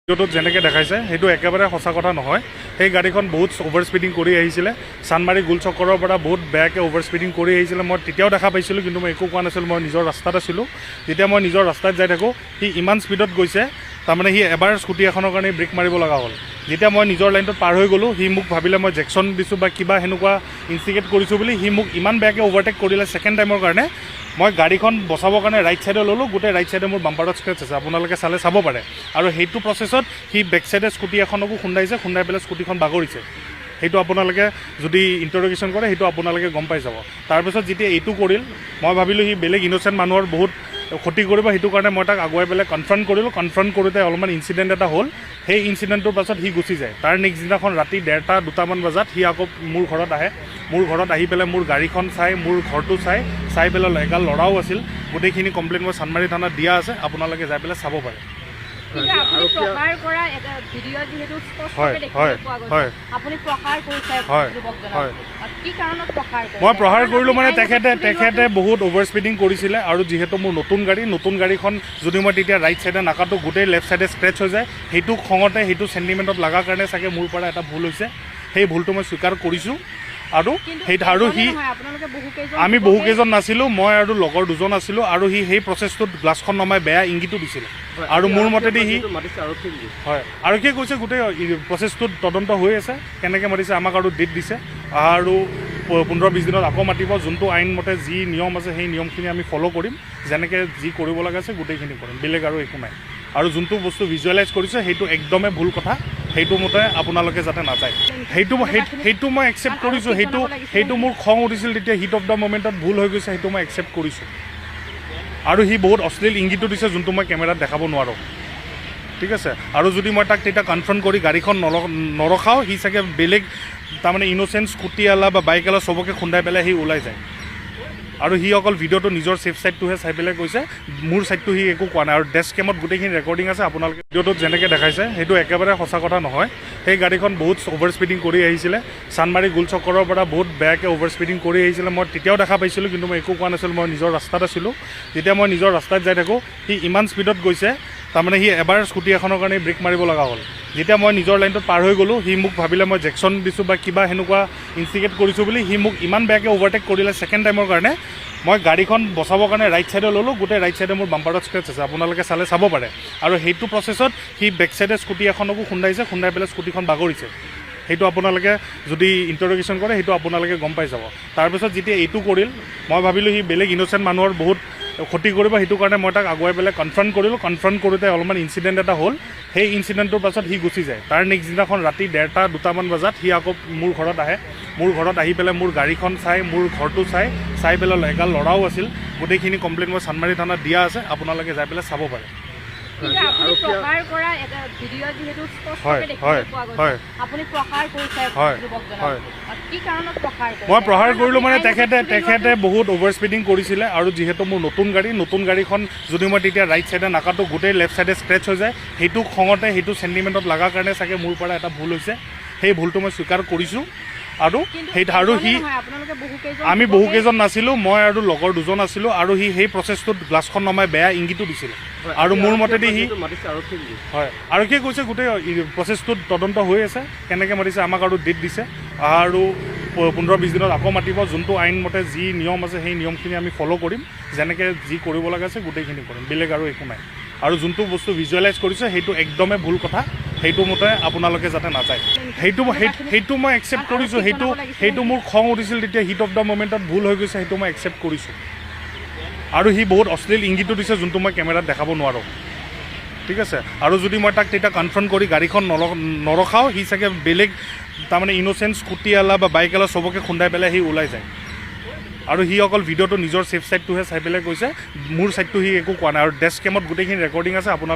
ভিডিঅ'টোত যেনেকৈ দেখাইছে সেইটো একেবাৰে সঁচা কথা নহয়। সেই গাড়ীখন বহুত অভাৰ স্পীডিং কৰি আহিছিলে, চানমাৰী গোলচক্কৰৰ পৰা বহুত বেয়াকৈ অভাৰ স্পীডিং কৰি আহিছিলে। মই তেতিয়াও দেখা পাইছিলোঁ, কিন্তু মই একো কোৱা নাছিলোঁ, মই নিজৰ ৰাস্তাত আছিলোঁ। যেতিয়া মই নিজৰ ৰাস্তাত যাই থাকোঁ, সি ইমান স্পীডত গৈছে, তাৰমানে সি এবাৰ স্কুটি এখনৰ কাৰণে ব্ৰেক মাৰিব লগা হ'ল। যেতিয়া মই নিজৰ লাইনটোত পাৰ হৈ গ'লোঁ, সি মোক ভাবিলে মই জেকশ্যন দিছোঁ বা কিবা সেনেকুৱা ইনষ্টিগেট কৰিছোঁ বুলি সি মোক ইমান বেয়াকৈ অভাৰটেক কৰিলে ছেকেণ্ড টাইমৰ কাৰণে। মই গাড়ীখন বচাবৰ কাৰণে ৰাইট ছাইডে ল'লোঁ, গোটেই ৰাইট ছাইডে মোৰ বাম্পাৰত স্ক্ৰেচ আছে, আপোনালোকে চালে চাব পাৰে। আৰু সেইটো প্ৰচেছত সি বেক ছাইডে স্কুটি এখনকো খুন্দাইছে, খুন্দাই পেলাই স্কুটিখন বাগৰিছে। সেইটো আপোনালোকে যদি ইণ্টাৰগেশ্যন কৰে সেইটো আপোনালোকে গম পাই যাব। তাৰপিছত যেতিয়া এইটো কৰিল, মই ভাবিলোঁ সি বেলেগ ইন'চেণ্ট মানুহৰ বহুত ক্ষতি কৰিব, সেইটো কাৰণে মই তাক আগুৱাই পেলাই কনফ্ৰণ্ট কৰিলোঁ। কনফ্ৰণ্ট কৰোঁতে অলপমান ইনচিডেণ্ট এটা হ'ল। সেই ইনচিডেণ্টটোৰ পাছত সি গুচি যায়। তাৰ নেক্সট দিনাখন ৰাতি 1:30-2টামান বজাত সি আকৌ মোৰ ঘৰত আহে। মোৰ ঘৰত আহি পেলাই মোৰ গাড়ীখন চাই, মোৰ ঘৰটো চাই পেলাই এগাল ল'ৰাও আছিল। গোটেইখিনি কমপ্লেইন মই চানমাৰী থানাত দিয়া আছে, আপোনালোকে যাই পেলাই চাব পাৰে। মই প্ৰহাৰ কৰিলোঁ মানে তেখেতে বহুত অভাৰ স্পীডিং কৰিছিলে, আৰু যিহেতু মোৰ নতুন গাড়ীখন যদি মই তেতিয়া ৰাইট ছাইডে নাকাটো গোটেই লেফ্ট ছাইডে স্ক্ৰেচ হৈ যায়, সেইটো খঙতে সেইটো চেণ্টিমেণ্টত লগাৰ কাৰণে চাগে মোৰ পৰা এটা ভুল হৈছে। সেই ভুলটো মই স্বীকাৰ কৰিছোঁ। আৰু সি আমি বহুকেইজন নাছিলোঁ, মই আৰু লগৰ দুজন আছিলোঁ, আৰু সি সেই প্ৰচেছটোত গ্লাছখন নমাই বেয়া ইংগিতো দিছিলে। আৰু মোৰ মতেদি সি হয়, আৰক্ষীয়ে কৈছে গোটেই প্ৰচেছটোত তদন্ত হৈ আছে, কেনেকৈ মাতিছে আমাক আৰু ডেট দিছে, আৰু 15-20 দিনত আকৌ মাতিব। যোনটো আইনমতে যি নিয়ম আছে সেই নিয়মখিনি আমি ফ'ল' কৰিম, যেনেকৈ যি কৰিব লগা আছে গোটেইখিনি কৰিম, বেলেগ আৰু একো নাই। আৰু যোনটো বস্তু ভিজুৱেলাইজ কৰিছে সেইটো একদমেই ভুল কথা, সেইটো মতে আপোনালোকে যাতে নাযায়, সেইটো মই একচেপ্ট কৰিছোঁ। সেইটো মোৰ খং উঠিছিল তেতিয়া, হিট অফ দ্য মমেণ্টত ভুল হৈ গৈছে, সেইটো মই একচেপ্ট কৰিছোঁ। আৰু সি বহুত অশ্লীল ইংগিতো দিছে, যোনটো মই কেমেৰাত দেখাব নোৱাৰোঁ, ঠিক আছে। আৰু যদি মই তাক তেতিয়া কনফ্ৰণ্ট কৰি গাড়ীখন নৰখাওঁ, সি চাগে বেলেগ তাৰমানে ইন'চেণ্ট স্কুটিৱালা বা বাইকৱালা চবকে খুন্দাই পেলাই সি ওলাই যায়। আৰু সি অকল ভিডিঅ'টো নিজৰ ছেফ ছাইডটোহে চাই পেলাই কৈছে, মোৰ ছাইডটো সি একো কোৱা নাই। আৰু ডেস্ক কেমত গোটেইখিনি ৰেকৰ্ডিং আছে, আপোনালোকে ভিডিঅ'টোত যেনেকৈ দেখাইছে সেইটো একেবাৰে সঁচা কথা নহয়। সেই গাড়ীখন বহুত অভাৰ স্পীডিং কৰি আহিছিলে, চানমাৰী গোলচক্কৰৰ পৰা বহুত বেয়াকৈ অভাৰ স্পীডিং কৰি আহিছিলে। মই তেতিয়াও দেখা পাইছিলোঁ, কিন্তু মই একো কোৱা নাছিলোঁ, মই নিজৰ ৰাস্তাত আছিলোঁ। যেতিয়া মই নিজৰ ৰাস্তাত যাই থাকোঁ, সি ইমান স্পীডত গৈছে, তাৰমানে সি এবাৰ স্কুটি এখনৰ কাৰণে ব্ৰেক মাৰিব লগা হ'ল। যেতিয়া মই নিজৰ লাইনটোত পাৰ হৈ গ'লোঁ, সি মোক ভাবিলে মই জেকশ্যন দিছোঁ বা কিবা সেনেকুৱা ইনষ্টিগেট কৰিছোঁ বুলি সি মোক ইমান বেয়াকৈ অভাৰটেক কৰিলে ছেকেণ্ড টাইমৰ কাৰণে। মই গাড়ীখন বচাবৰ কাৰণে ৰাইট ছাইডে ল'লোঁ, গোটেই ৰাইট ছাইডে মোৰ বাম্পাৰত স্ক্ৰেচ আছে, আপোনালোকে চালে চাব পাৰে। আৰু সেইটো প্ৰচেছত সি বেক ছাইডে স্কুটি এখনকো খুন্দাইছে, খুন্দাই পেলাই স্কুটিখন বাগৰিছে। সেইটো আপোনালোকে যদি ইণ্টাৰগেশ্যন কৰে সেইটো আপোনালোকে গম পাই যাব। তাৰপিছত যেতিয়া এইটো কৰিল, মই ভাবিলোঁ সি বেলেগ ইন'চেণ্ট মানুহৰ বহুত ক্ষতি কৰিব, সেইটো কাৰণে মই তাক আগুৱাই পেলাই কনফ্ৰণ্ট কৰিলোঁ। কনফ্ৰণ্ট কৰোঁতে অলপমান ইনচিডেণ্ট এটা হ'ল। সেই ইনচিডেণ্টটোৰ পাছত সি গুচি যায়। তাৰ নেক্সট দিনাখন ৰাতি 1:30-2টামান বজাত সি আকৌ মোৰ ঘৰত আহে। মোৰ ঘৰত আহি পেলাই মোৰ গাড়ীখন চাই, মোৰ ঘৰটো চাই পেলাই এগাল ল'ৰাও আছিল। গোটেইখিনি কমপ্লেইন মই চানমাৰী থানাত দিয়া আছে, আপোনালোকে যাই পেলাই চাব পাৰে। মই প্ৰহাৰ কৰিলোঁ মানে তেখেতে বহুত অভাৰ স্পীডিং কৰিছিলে, আৰু যিহেতু মোৰ নতুন গাড়ীখন যদি মই তেতিয়া ৰাইট ছাইডে নাকাটো গোটেই লেফ্ট ছাইডে স্ক্ৰেচ হৈ যায়, সেইটো খঙতে সেইটো চেণ্টিমেণ্টত লগাৰ কাৰণে চাগে মোৰ পৰা এটা ভুল হৈছে। সেই ভুলটো মই স্বীকাৰ কৰিছোঁ। আৰু আমি বহুকেইজন নাছিলোঁ, মই আৰু লগৰ দুজন আছিলোঁ, আৰু সি সেই প্ৰচেছটোত গ্লাছখন নমাই বেয়া ইংগিতো দিছিলে। আৰু মোৰ মতেদি হয়, আৰক্ষীয়ে কৈছে গোটেই প্ৰচেছটোত তদন্ত হৈ আছে, কেনেকৈ মাতিছে আমাক আৰু ডেট দিছে, আৰু 15-20 দিনত আকৌ মাতিব। যোনটো আইনমতে যি নিয়ম আছে সেই নিয়মখিনি আমি ফ'ল' কৰিম, যেনেকৈ যি কৰিব লগা আছে গোটেইখিনি কৰিম, বেলেগ আৰু একো নাই। আৰু যোনটো বস্তু ভিজুৱেলাইজ কৰিছে সেইটো একদমেই ভুল কথা, সেইটো মতে আপোনালোকে যাতে নাযায়, সেইটো মই একচেপ্ট কৰিছোঁ। সেইটো মোৰ খং উঠিছিল তেতিয়া, হিট অফ দ্য মমেণ্টত ভুল হৈ গৈছে, সেইটো মই একচেপ্ট কৰিছোঁ। আৰু সি বহুত অশ্লীল ইংগিতো দিছে, যোনটো মই কেমেৰাত দেখাব নোৱাৰোঁ, ঠিক আছে। আৰু যদি মই তাক তেতিয়া কনফ্ৰণ্ট কৰি গাড়ীখন নৰখাওঁ, সি চাগে বেলেগ তাৰমানে ইন'চেণ্ট স্কুটিৱালা বা বাইকৱালা চবকে খুন্দাই পেলাই সি ওলাই যায়। আৰু সি অকল ভিডিঅ'টো নিজৰ ছেফ ছাইডটোহে চাই পেলাই কৈছে, মোৰ ছাইডটো সি একো কোৱা নাই। আৰু ডেস্ক কেমত গোটেইখিনি ৰেকৰ্ডিং আছে, আপোনালোকে